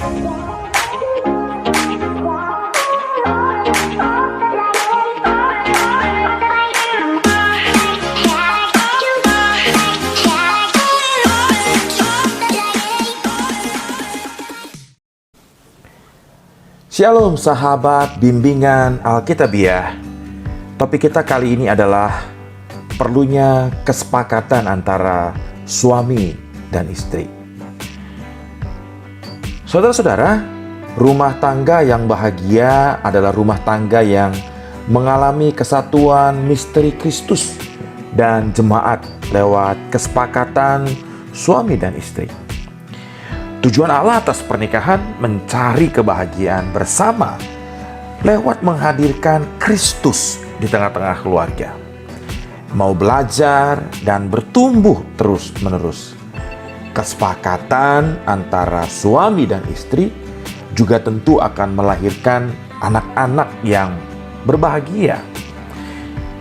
Shalom sahabat bimbingan Alkitabiah. Topik kita kali ini adalah perlunya kesepakatan antara suami dan istri. Saudara-saudara, rumah tangga yang bahagia adalah rumah tangga yang mengalami kesatuan misteri Kristus dan jemaat lewat kesepakatan suami dan istri. Tujuan Allah atas pernikahan mencari kebahagiaan bersama lewat menghadirkan Kristus di tengah-tengah keluarga. Mau belajar dan bertumbuh terus-menerus. Kesepakatan antara suami dan istri juga tentu akan melahirkan anak-anak yang berbahagia.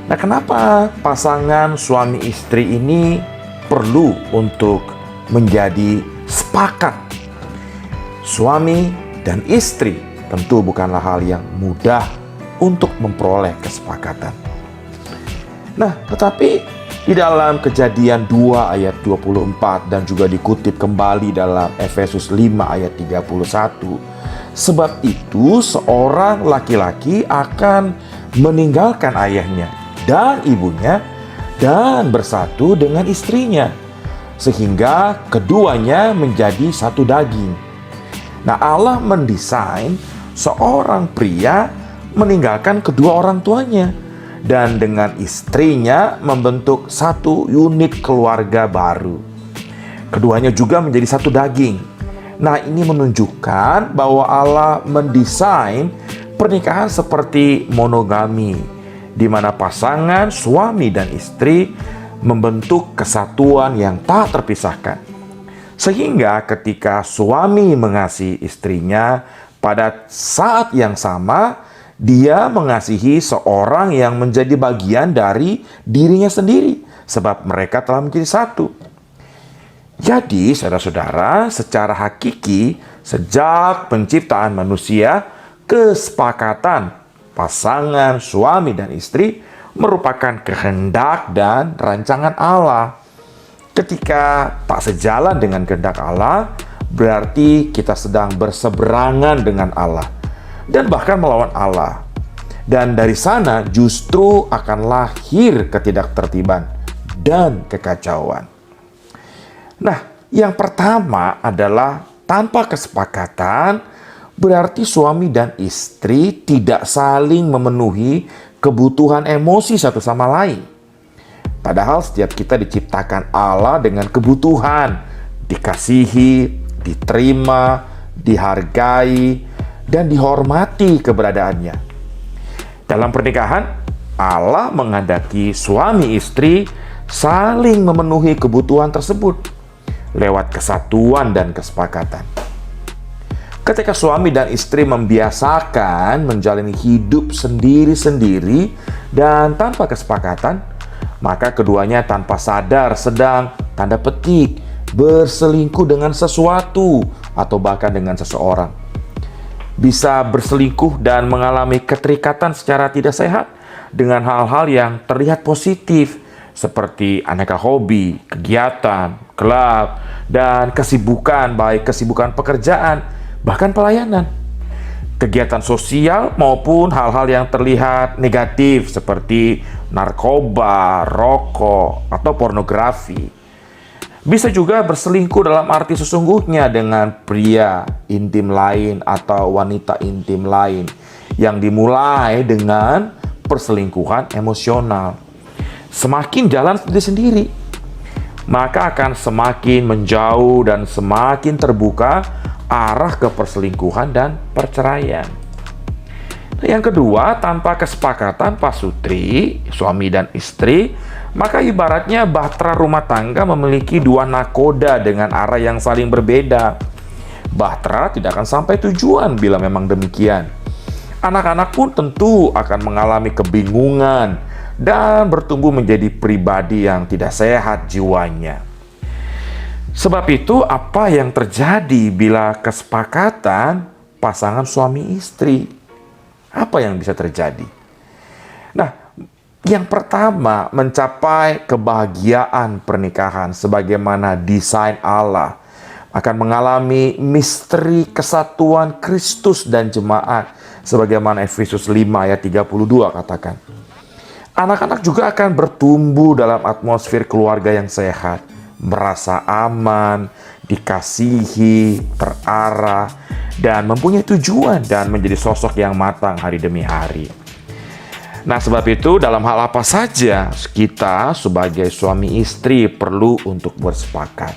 Nah, kenapa pasangan suami istri ini perlu untuk menjadi sepakat? Suami dan istri tentu bukanlah hal yang mudah untuk memperoleh kesepakatan. Nah, tetapi di dalam Kejadian 2 ayat 24 dan juga dikutip kembali dalam Efesus 5 ayat 31, sebab itu seorang laki-laki akan meninggalkan ayahnya dan ibunya dan bersatu dengan istrinya, sehingga keduanya menjadi satu daging. Nah, Allah mendesain seorang pria meninggalkan kedua orang tuanya dan dengan istrinya membentuk satu unit keluarga baru. Keduanya juga menjadi satu daging. Nah, ini menunjukkan bahwa Allah mendesain pernikahan seperti monogami, di mana pasangan suami dan istri membentuk kesatuan yang tak terpisahkan. Sehingga ketika suami mengasihi istrinya, pada saat yang sama dia mengasihi seorang yang menjadi bagian dari dirinya sendiri, sebab mereka telah menjadi satu. Jadi, saudara-saudara, secara hakiki sejak penciptaan manusia, kesepakatan pasangan suami dan istri merupakan kehendak dan rancangan Allah. Ketika tak sejalan dengan kehendak Allah, berarti kita sedang berseberangan dengan Allah dan bahkan melawan Allah. Dan dari sana justru akan lahir ketidaktertiban dan kekacauan. Nah, yang pertama adalah tanpa kesepakatan berarti suami dan istri tidak saling memenuhi kebutuhan emosi satu sama lain. Padahal setiap kita diciptakan Allah dengan kebutuhan dikasihi, diterima, dihargai, dan dihormati keberadaannya. Dalam pernikahan, Allah menghendaki suami istri saling memenuhi kebutuhan tersebut lewat kesatuan dan kesepakatan. Ketika suami dan istri membiasakan menjalani hidup sendiri-sendiri dan tanpa kesepakatan, maka keduanya tanpa sadar sedang tanda petik berselingkuh dengan sesuatu atau bahkan dengan seseorang. Bisa berselingkuh dan mengalami keterikatan secara tidak sehat dengan hal-hal yang terlihat positif seperti aneka hobi, kegiatan, klub, dan kesibukan, baik kesibukan pekerjaan, bahkan pelayanan. Kegiatan sosial maupun hal-hal yang terlihat negatif seperti narkoba, rokok, atau pornografi. Bisa juga berselingkuh dalam arti sesungguhnya dengan pria intim lain atau wanita intim lain yang dimulai dengan perselingkuhan emosional. Semakin jalan sendiri-sendiri, maka akan semakin menjauh dan semakin terbuka arah ke perselingkuhan dan perceraian. Yang kedua, tanpa kesepakatan pasutri, suami dan istri, maka ibaratnya bahtera rumah tangga memiliki dua nakoda dengan arah yang saling berbeda. Bahtera tidak akan sampai tujuan bila memang demikian. Anak-anak pun tentu akan mengalami kebingungan dan bertumbuh menjadi pribadi yang tidak sehat jiwanya. Sebab itu, apa yang terjadi bila kesepakatan pasangan suami istri? Apa yang bisa terjadi? Nah, yang pertama, mencapai kebahagiaan pernikahan sebagaimana desain Allah akan mengalami misteri kesatuan Kristus dan jemaat sebagaimana Efesus 5 ayat 32 katakan. Anak-anak juga akan bertumbuh dalam atmosfer keluarga yang sehat, merasa aman, dikasihi, terarah, dan mempunyai tujuan dan menjadi sosok yang matang hari demi hari. Nah, sebab itu dalam hal apa saja kita sebagai suami istri perlu untuk bersepakat.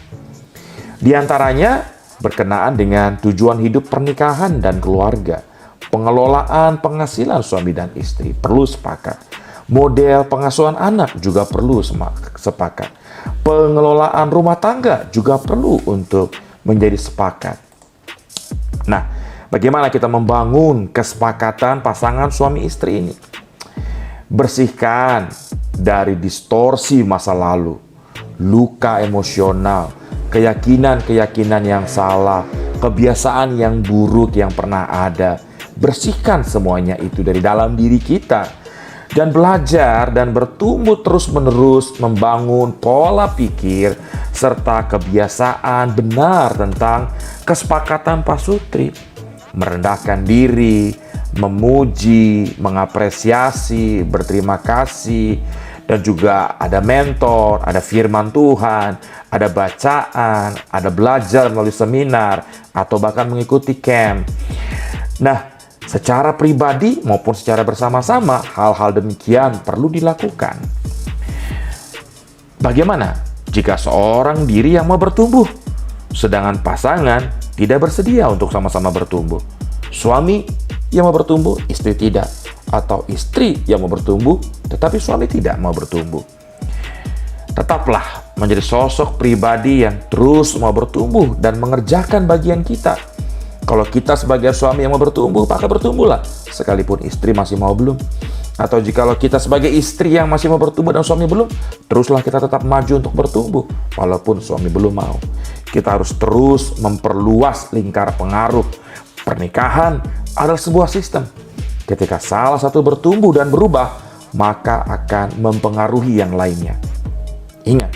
Di antaranya berkenaan dengan tujuan hidup pernikahan dan keluarga, pengelolaan penghasilan suami dan istri perlu sepakat. Model pengasuhan anak juga perlu sepakat. Pengelolaan rumah tangga juga perlu untuk menjadi sepakat. Nah, bagaimana kita membangun kesepakatan pasangan suami istri ini? Bersihkan dari distorsi masa lalu, luka emosional, keyakinan-keyakinan yang salah, kebiasaan yang buruk yang pernah ada. Bersihkan semuanya itu dari dalam diri kita. Dan belajar dan bertumbuh terus-menerus membangun pola pikir serta kebiasaan benar tentang kesepakatan pasutri. Merendahkan diri, memuji, mengapresiasi, berterima kasih, dan juga ada mentor, ada firman Tuhan, ada bacaan, ada belajar melalui seminar, atau bahkan mengikuti camp. Nah, secara pribadi maupun secara bersama-sama, hal-hal demikian perlu dilakukan. Bagaimana jika seorang diri yang mau bertumbuh, sedangkan pasangan tidak bersedia untuk sama-sama bertumbuh? Suami yang mau bertumbuh, istri tidak. Atau istri yang mau bertumbuh, tetapi suami tidak mau bertumbuh. Tetaplah menjadi sosok pribadi yang terus mau bertumbuh dan mengerjakan bagian kita. Kalau kita sebagai suami yang mau bertumbuh, maka bertumbuhlah. Sekalipun istri masih mau belum. Atau jikalau kita sebagai istri yang masih mau bertumbuh dan suami belum, teruslah kita tetap maju untuk bertumbuh, walaupun suami belum mau. Kita harus terus memperluas lingkar pengaruh. Pernikahan adalah sebuah sistem. Ketika salah satu bertumbuh dan berubah, maka akan mempengaruhi yang lainnya. Ingat,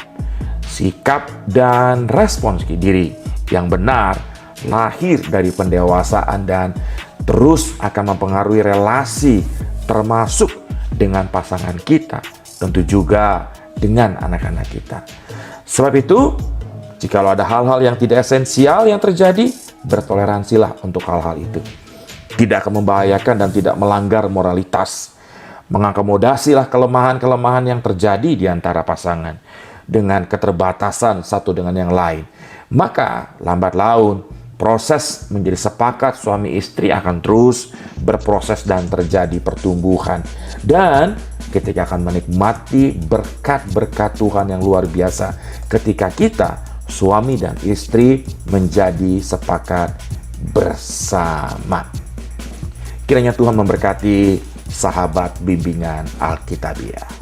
sikap dan respons diri yang benar lahir dari pendewasaan dan terus akan mempengaruhi relasi termasuk dengan pasangan kita, tentu juga dengan anak-anak kita. Sebab itu, jikalau ada hal-hal yang tidak esensial yang terjadi, bertoleransilah untuk hal-hal itu. Tidak akan membahayakan dan tidak melanggar moralitas. Mengakomodasilah kelemahan-kelemahan yang terjadi di antara pasangan dengan keterbatasan satu dengan yang lain. Maka lambat laun proses menjadi sepakat suami istri akan terus berproses dan terjadi pertumbuhan. Dan ketika akan menikmati berkat-berkat Tuhan yang luar biasa ketika kita, suami dan istri, menjadi sepakat bersama. Kiranya Tuhan memberkati sahabat bimbingan Alkitabiah.